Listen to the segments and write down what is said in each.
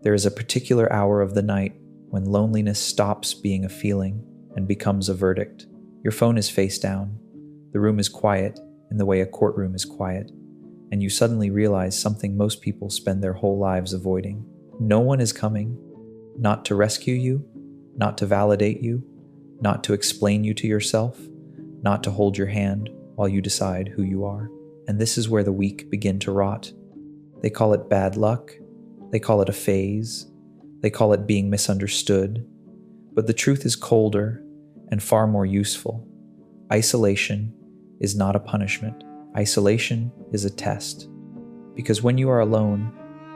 There is a particular hour of the night when loneliness stops being a feeling and becomes a verdict. Your phone is face down. The room is quiet in the way a courtroom is quiet, and you suddenly realize something most people spend their whole lives avoiding. No one is coming, not to rescue you, not to validate you, not to explain you to yourself, not to hold your hand while you decide who you are. And this is where the weak begin to rot. They call it bad luck. They call it a phase. They call it being misunderstood. But the truth is colder and far more useful. Isolation is not a punishment. Isolation is a test. Because when you are alone,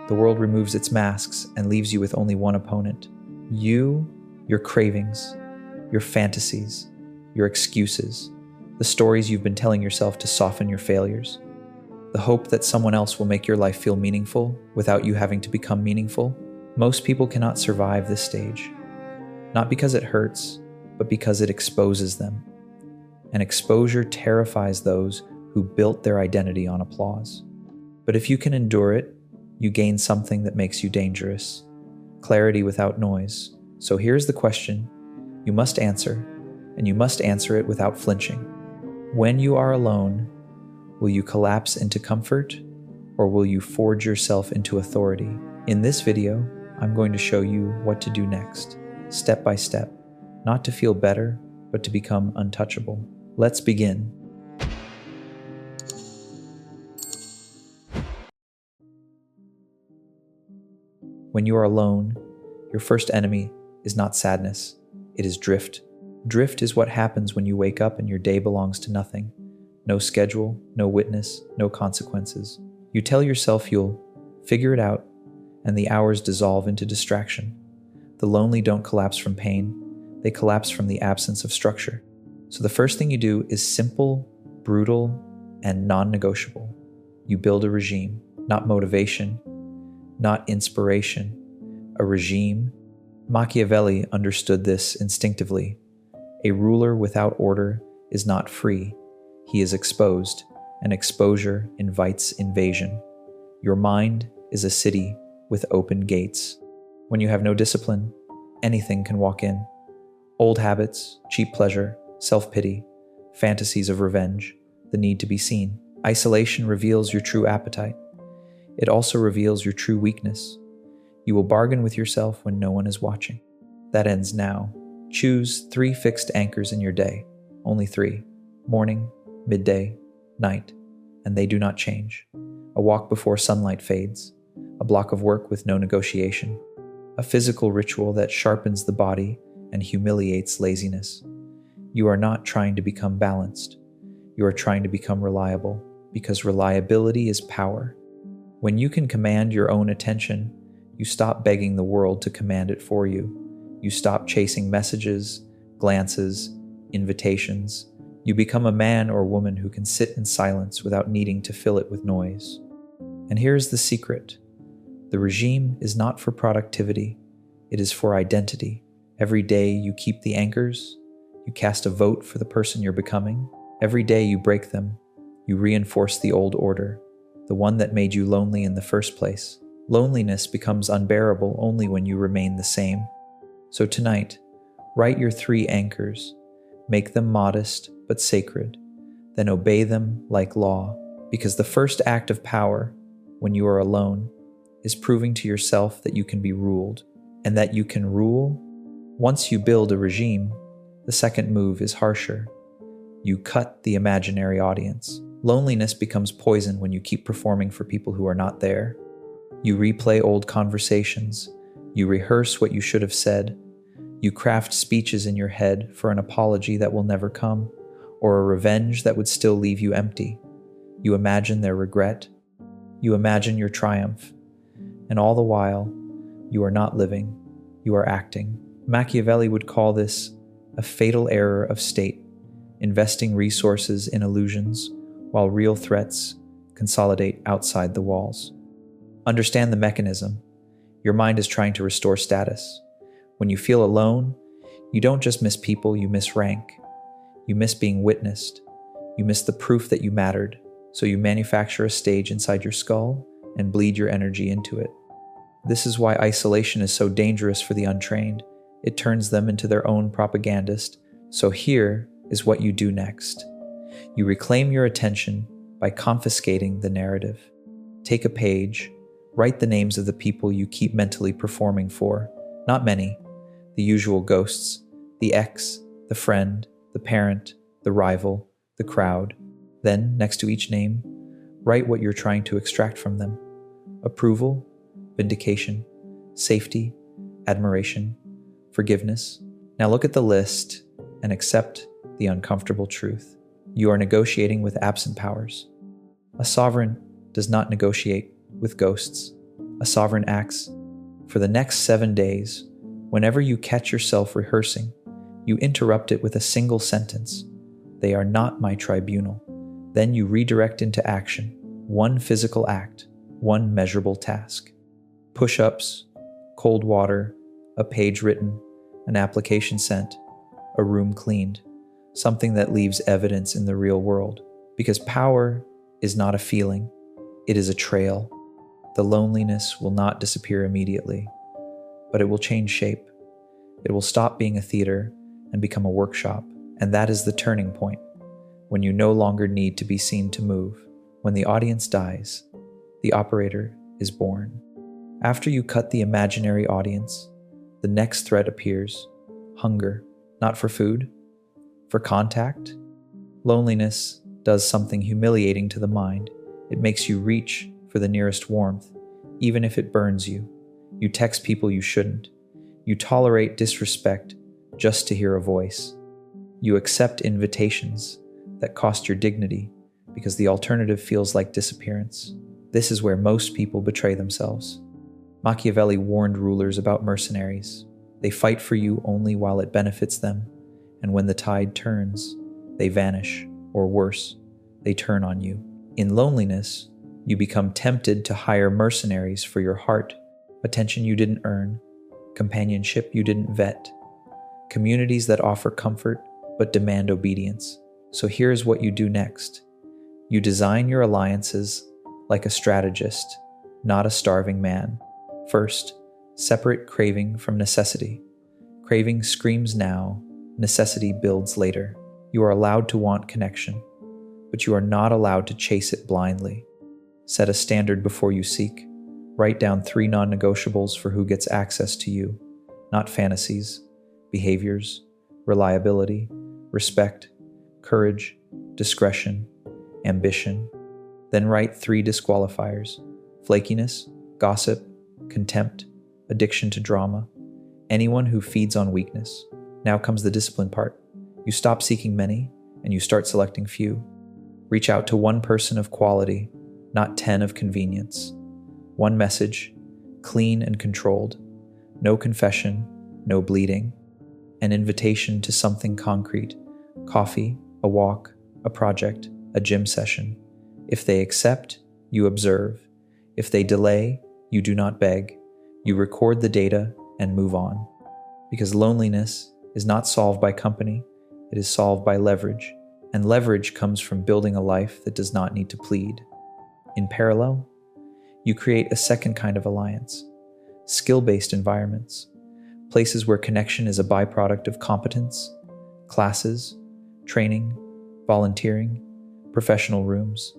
the world removes its masks and leaves you with only one opponent. You, your cravings, your fantasies, your excuses, the stories you've been telling yourself to soften your failures, the hope that someone else will make your life feel meaningful without you having to become meaningful. Most people cannot survive this stage, not because it hurts, but because it exposes them. And exposure terrifies those who built their identity on applause. But if you can endure it, you gain something that makes you dangerous: clarity without noise. So here's the question you must answer, and you must answer it without flinching. When you are alone, will you collapse into comfort, or will you forge yourself into authority? In this video, I'm going to show you what to do next, step by step, not to feel better, but to become untouchable. Let's begin. When you are alone, your first enemy is not sadness, it is drift. Drift is what happens when you wake up and your day belongs to nothing. No schedule, no witness, no consequences. You tell yourself you'll figure it out, and the hours dissolve into distraction. The lonely don't collapse from pain, they collapse from the absence of structure. So the first thing you do is simple, brutal, and non-negotiable. You build a regime, not motivation, not inspiration, a regime. Machiavelli understood this instinctively. A ruler without order is not free. He is exposed, and exposure invites invasion. Your mind is a city with open gates. When you have no discipline, anything can walk in. Old habits, cheap pleasure, self-pity, fantasies of revenge, the need to be seen. Isolation reveals your true appetite. It also reveals your true weakness. You will bargain with yourself when no one is watching. That ends now. Choose 3 fixed anchors in your day. Only 3. Morning, midday, night. And they do not change. A walk before sunlight fades. A block of work with no negotiation. A physical ritual that sharpens the body and humiliates laziness. You are not trying to become balanced. You are trying to become reliable, because reliability is power. When you can command your own attention, you stop begging the world to command it for you. You stop chasing messages, glances, invitations. You become a man or woman who can sit in silence without needing to fill it with noise. And here's the secret. The regime is not for productivity. It is for identity. Every day you keep the anchors. You cast a vote for the person you're becoming. Every day you break them. You reinforce the old order, the one that made you lonely in the first place. Loneliness becomes unbearable only when you remain the same. So tonight, write your 3 anchors. Make them modest but sacred. Then obey them like law. Because the first act of power, when you are alone, is proving to yourself that you can be ruled, and that you can rule. Once you build a regime, the second move is harsher. You cut the imaginary audience. Loneliness becomes poison when you keep performing for people who are not there. You replay old conversations. You rehearse what you should have said. You craft speeches in your head for an apology that will never come, or a revenge that would still leave you empty. You imagine their regret. You imagine your triumph. And all the while, you are not living, you are acting. Machiavelli would call this a fatal error of state, investing resources in illusions while real threats consolidate outside the walls. Understand the mechanism. Your mind is trying to restore status. When you feel alone, you don't just miss people, you miss rank. You miss being witnessed. You miss the proof that you mattered. So you manufacture a stage inside your skull and bleed your energy into it. This is why isolation is so dangerous for the untrained. It turns them into their own propagandist. So here is what you do next. You reclaim your attention by confiscating the narrative. Take a page, write the names of the people you keep mentally performing for. Not many, the usual ghosts, the ex, the friend, the parent, the rival, the crowd. Then, next to each name, write what you're trying to extract from them. Approval, vindication, safety, admiration, forgiveness. Now look at the list and accept the uncomfortable truth. You are negotiating with absent powers. A sovereign does not negotiate with ghosts. A sovereign acts. For the next 7 days, whenever you catch yourself rehearsing, you interrupt it with a single sentence. They are not my tribunal. Then you redirect into action. One physical act, one measurable task. Push-ups, cold water, a page written, an application sent, a room cleaned, something that leaves evidence in the real world. Because power is not a feeling, it is a trail. The loneliness will not disappear immediately, but it will change shape. It will stop being a theater and become a workshop. And that is the turning point, when you no longer need to be seen to move. When the audience dies, the operator is born. After you cut the imaginary audience, the next threat appears. Hunger, not for food, for contact. Loneliness does something humiliating to the mind. It makes you reach for the nearest warmth, even if it burns you. You text people you shouldn't. You tolerate disrespect just to hear a voice. You accept invitations that cost your dignity because the alternative feels like disappearance. This is where most people betray themselves. Machiavelli warned rulers about mercenaries. They fight for you only while it benefits them, and when the tide turns, they vanish, or worse, they turn on you. In loneliness, you become tempted to hire mercenaries for your heart, attention you didn't earn, companionship you didn't vet, communities that offer comfort but demand obedience. So here's what you do next. You design your alliances like a strategist, not a starving man. First, separate craving from necessity. Craving screams now, necessity builds later. You are allowed to want connection, but you are not allowed to chase it blindly. Set a standard before you seek. Write down 3 non-negotiables for who gets access to you, not fantasies, behaviors, reliability, respect, courage, discretion, ambition. Then write 3 disqualifiers: flakiness, gossip, contempt, addiction to drama, anyone who feeds on weakness. Now comes the discipline part. You stop seeking many, and you start selecting few. Reach out to 1 person of quality, not 10 of convenience. 1 message, clean and controlled. No confession, no bleeding. An invitation to something concrete: coffee, a walk, a project, a gym session. If they accept, you observe. If they delay, you do not beg. You record the data and move on. Because loneliness is not solved by company, it is solved by leverage. And leverage comes from building a life that does not need to plead. In parallel, you create a second kind of alliance: skill-based environments, places where connection is a byproduct of competence, classes, training, volunteering, professional rooms,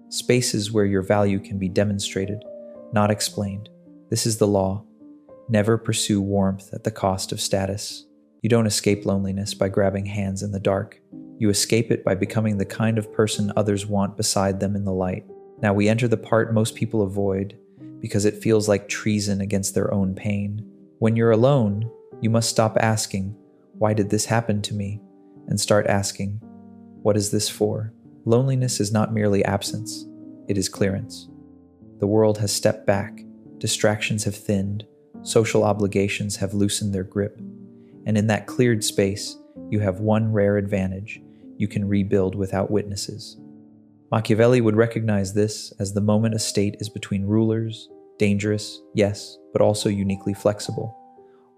spaces where your value can be demonstrated, not explained. This is the law. Never pursue warmth at the cost of status. You don't escape loneliness by grabbing hands in the dark. You escape it by becoming the kind of person others want beside them in the light. Now we enter the part most people avoid because it feels like treason against their own pain. When you're alone, you must stop asking, "Why did this happen to me?" and start asking, "What is this for?" Loneliness is not merely absence, it is clearance. The world has stepped back, distractions have thinned, social obligations have loosened their grip. And in that cleared space, you have one rare advantage: you can rebuild without witnesses. Machiavelli would recognize this as the moment a state is between rulers, dangerous, yes, but also uniquely flexible.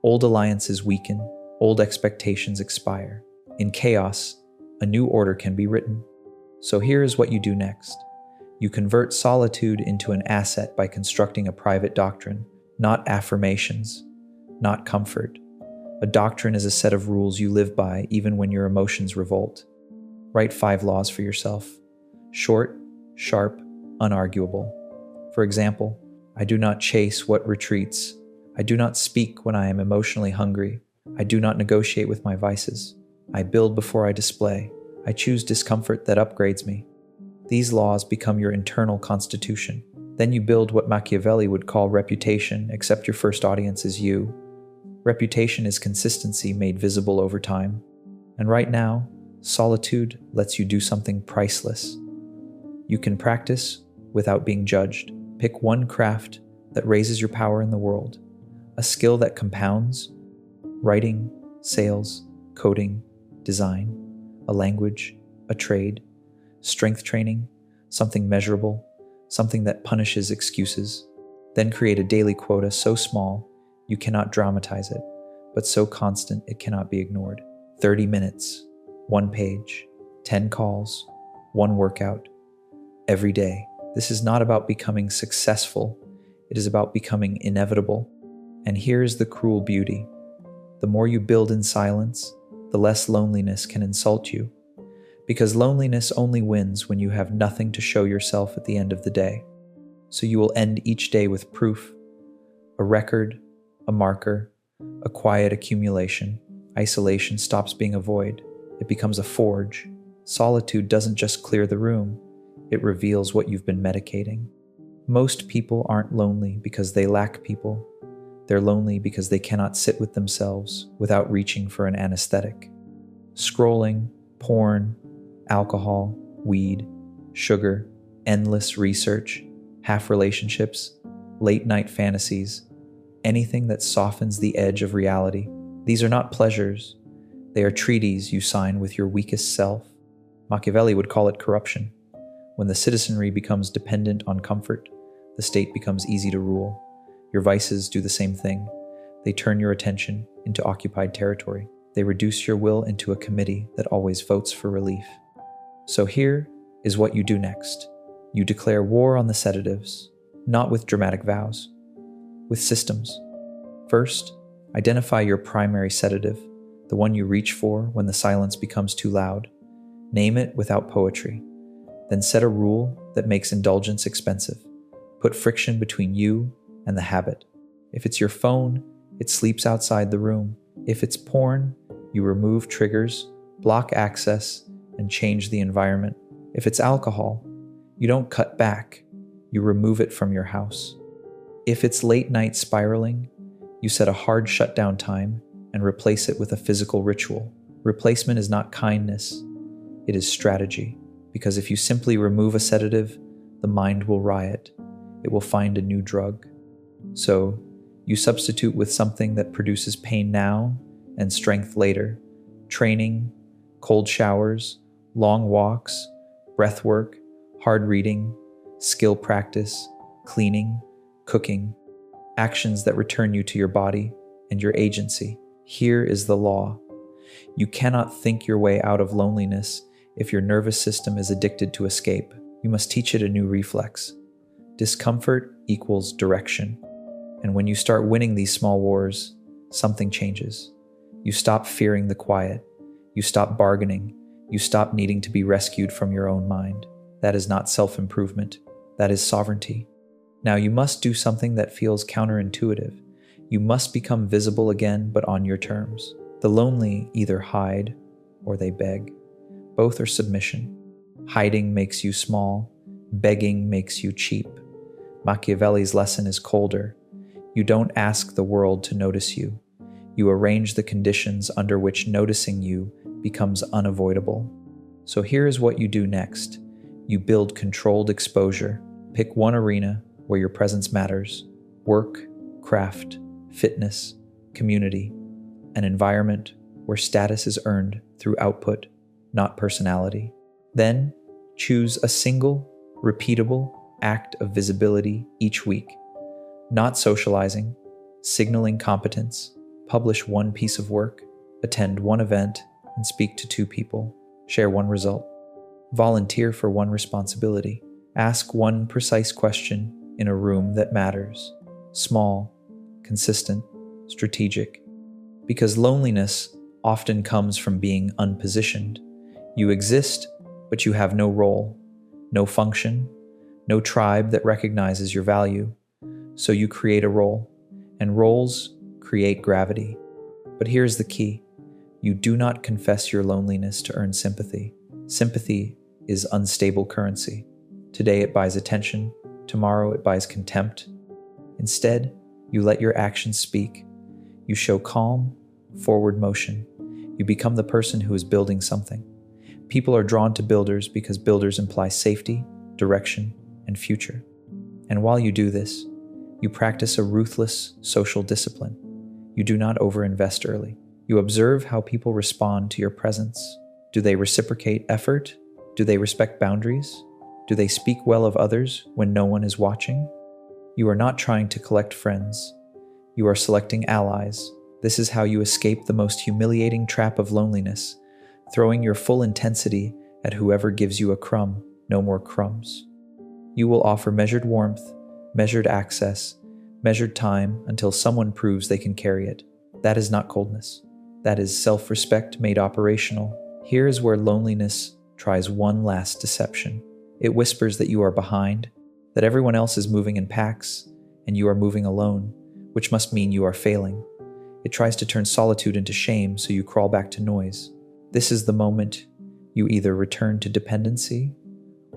Old alliances weaken, old expectations expire. In chaos, a new order can be written. So here is what you do next. You convert solitude into an asset by constructing a private doctrine, not affirmations, not comfort. A doctrine is a set of rules you live by even when your emotions revolt. Write 5 laws for yourself. Short, sharp, unarguable. For example, I do not chase what retreats. I do not speak when I am emotionally hungry. I do not negotiate with my vices. I build before I display. I choose discomfort that upgrades me. These laws become your internal constitution. Then you build what Machiavelli would call reputation, except your first audience is you. Reputation is consistency made visible over time. And right now, Solitude lets you do something priceless. You can practice without being judged. Pick one craft that raises your power in the world, a skill that compounds: writing, sales, coding, design, a language, a trade, strength training, something measurable, something that punishes excuses. Then create a daily quota so small you cannot dramatize it, but so constant it cannot be ignored. 30 minutes, 1 page, 10 calls, 1 workout, every day. This is not about becoming successful. It is about becoming inevitable. And here's the cruel beauty. The more you build in silence, the less loneliness can insult you. Because loneliness only wins when you have nothing to show yourself at the end of the day. So you will end each day with proof, a record, a marker, a quiet accumulation. Isolation stops being a void. It becomes a forge. Solitude doesn't just clear the room. It reveals what you've been medicating. Most people aren't lonely because they lack people. They're lonely because they cannot sit with themselves without reaching for an anesthetic. Scrolling, porn, alcohol, weed, sugar, endless research, half relationships, late night fantasies, anything that softens the edge of reality. These are not pleasures. They are treaties you sign with your weakest self. Machiavelli would call it corruption. When the citizenry becomes dependent on comfort, the state becomes easy to rule. Your vices do the same thing. They turn your attention into occupied territory. They reduce your will into a committee that always votes for relief. So here is what you do next. You declare war on the sedatives, not with dramatic vows, with systems. First, identify your primary sedative, the one you reach for when the silence becomes too loud. Name it without poetry. Then set a rule that makes indulgence expensive. Put friction between you and the habit. If it's your phone, it sleeps outside the room. If it's porn, you remove triggers, block access, and change the environment. If it's alcohol, you don't cut back, you remove it from your house. If it's late night spiraling, you set a hard shutdown time and replace it with a physical ritual. Replacement is not kindness, it is strategy. Because if you simply remove a sedative, the mind will riot. It will find a new drug. So, you substitute with something that produces pain now and strength later. Training, cold showers, long walks, breath work, hard reading, skill practice, cleaning, cooking. Actions that return you to your body and your agency. Here is the law. You cannot think your way out of loneliness if your nervous system is addicted to escape. You must teach it a new reflex. Discomfort equals direction. And when you start winning these small wars, something changes. You stop fearing the quiet. You stop bargaining. You stop needing to be rescued from your own mind. That is not self-improvement. That is sovereignty. Now you must do something that feels counterintuitive. You must become visible again, but on your terms. The lonely either hide or they beg. Both are submission. Hiding makes you small. Begging makes you cheap. Machiavelli's lesson is colder. You don't ask the world to notice you. You arrange the conditions under which noticing you becomes unavoidable. So here is what you do next. You build controlled exposure. Pick one arena where your presence matters. Work, craft, fitness, community. An environment where status is earned through output, not personality. Then, choose a single, repeatable act of visibility each week. Not socializing, signaling competence, publish one piece of work, attend one event, and speak to 2 people, share one result. Volunteer for one responsibility. Ask one precise question in a room that matters. Small, consistent, strategic. Because loneliness often comes from being unpositioned. You exist, but you have no role, no function, no tribe that recognizes your value. So you create a role, and roles create gravity. But here's the key. You do not confess your loneliness to earn sympathy. Sympathy is unstable currency. Today it buys attention, tomorrow it buys contempt. Instead, you let your actions speak. You show calm, forward motion. You become the person who is building something. People are drawn to builders because builders imply safety, direction, and future. And while you do this, you practice a ruthless social discipline. You do not overinvest early. You observe how people respond to your presence. Do they reciprocate effort? Do they respect boundaries? Do they speak well of others when no one is watching? You are not trying to collect friends. You are selecting allies. This is how you escape the most humiliating trap of loneliness, throwing your full intensity at whoever gives you a crumb, no more crumbs. You will offer measured warmth, measured access, measured time until someone proves they can carry it. That is not coldness. That is self-respect made operational. Here is where loneliness tries one last deception. It whispers that you are behind, that everyone else is moving in packs, and you are moving alone, which must mean you are failing. It tries to turn solitude into shame, so you crawl back to noise. This is the moment you either return to dependency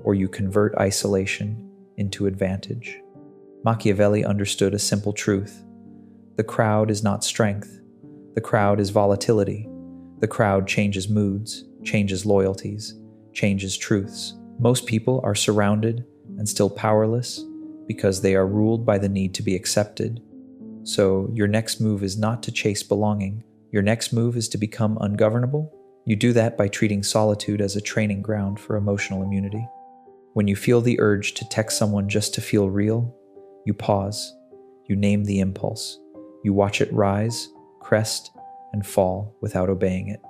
or you convert isolation into advantage. Machiavelli understood a simple truth. The crowd is not strength. The crowd is volatility. The crowd changes moods, changes loyalties, changes truths. Most people are surrounded and still powerless because they are ruled by the need to be accepted. So your next move is not to chase belonging. Your next move is to become ungovernable. You do that by treating solitude as a training ground for emotional immunity. When you feel the urge to text someone just to feel real, you pause. You name the impulse. You watch it rise, crest, and fall without obeying it.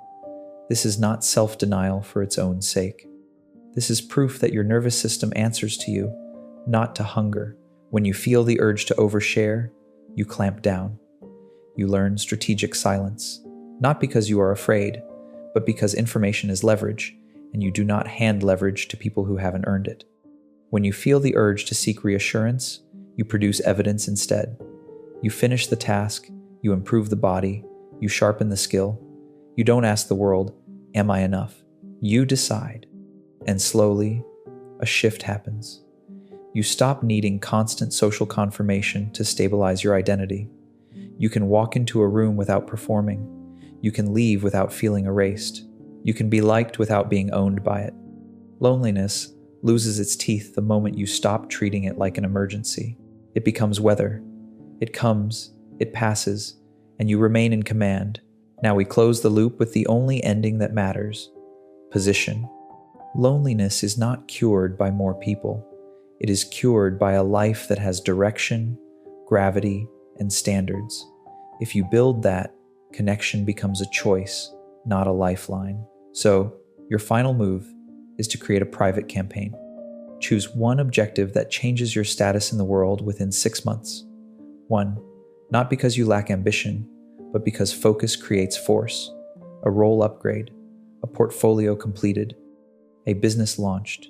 This is not self-denial for its own sake. This is proof that your nervous system answers to you, not to hunger. When you feel the urge to overshare, you clamp down. You learn strategic silence, not because you are afraid, but because information is leverage, and you do not hand leverage to people who haven't earned it. When you feel the urge to seek reassurance, you produce evidence instead. You finish the task, you improve the body, you sharpen the skill. You don't ask the world, "Am I enough?" You decide. And slowly, a shift happens. You stop needing constant social confirmation to stabilize your identity. You can walk into a room without performing. You can leave without feeling erased. You can be liked without being owned by it. Loneliness loses its teeth the moment you stop treating it like an emergency. It becomes weather. It comes, it passes, and you remain in command. Now we close the loop with the only ending that matters: position. Loneliness is not cured by more people. It is cured by a life that has direction, gravity, and standards. If you build that, connection becomes a choice, not a lifeline. So, your final move is to create a private campaign. Choose one objective that changes your status in the world within 6 months. One, not because you lack ambition, but because focus creates force. A role upgrade, a portfolio completed, a business launched,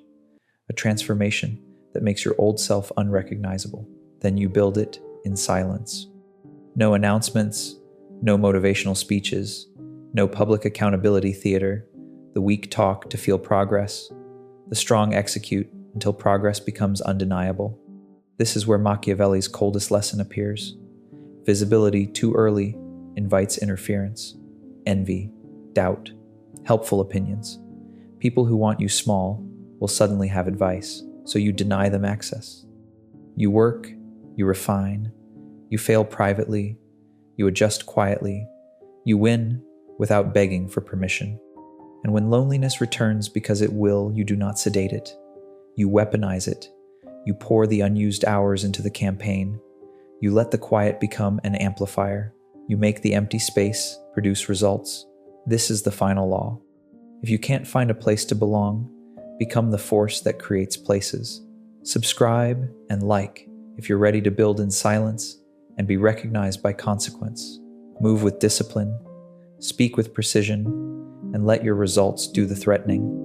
a transformation that makes your old self unrecognizable. Then you build it in silence. No announcements, no motivational speeches, no public accountability theater. The weak talk to feel progress. The strong execute until progress becomes undeniable. This is where Machiavelli's coldest lesson appears. Visibility too early invites interference, envy, doubt, helpful opinions. People who want you small will suddenly have advice, so you deny them access. You work, you refine, you fail privately, you adjust quietly, you win without begging for permission. And when loneliness returns because it will, you do not sedate it. You weaponize it. You pour the unused hours into the campaign. You let the quiet become an amplifier. You make the empty space produce results. This is the final law. If you can't find a place to belong, become the force that creates places. Subscribe and like if you're ready to build in silence and be recognized by consequence. Move with discipline, speak with precision, and let your results do the threatening.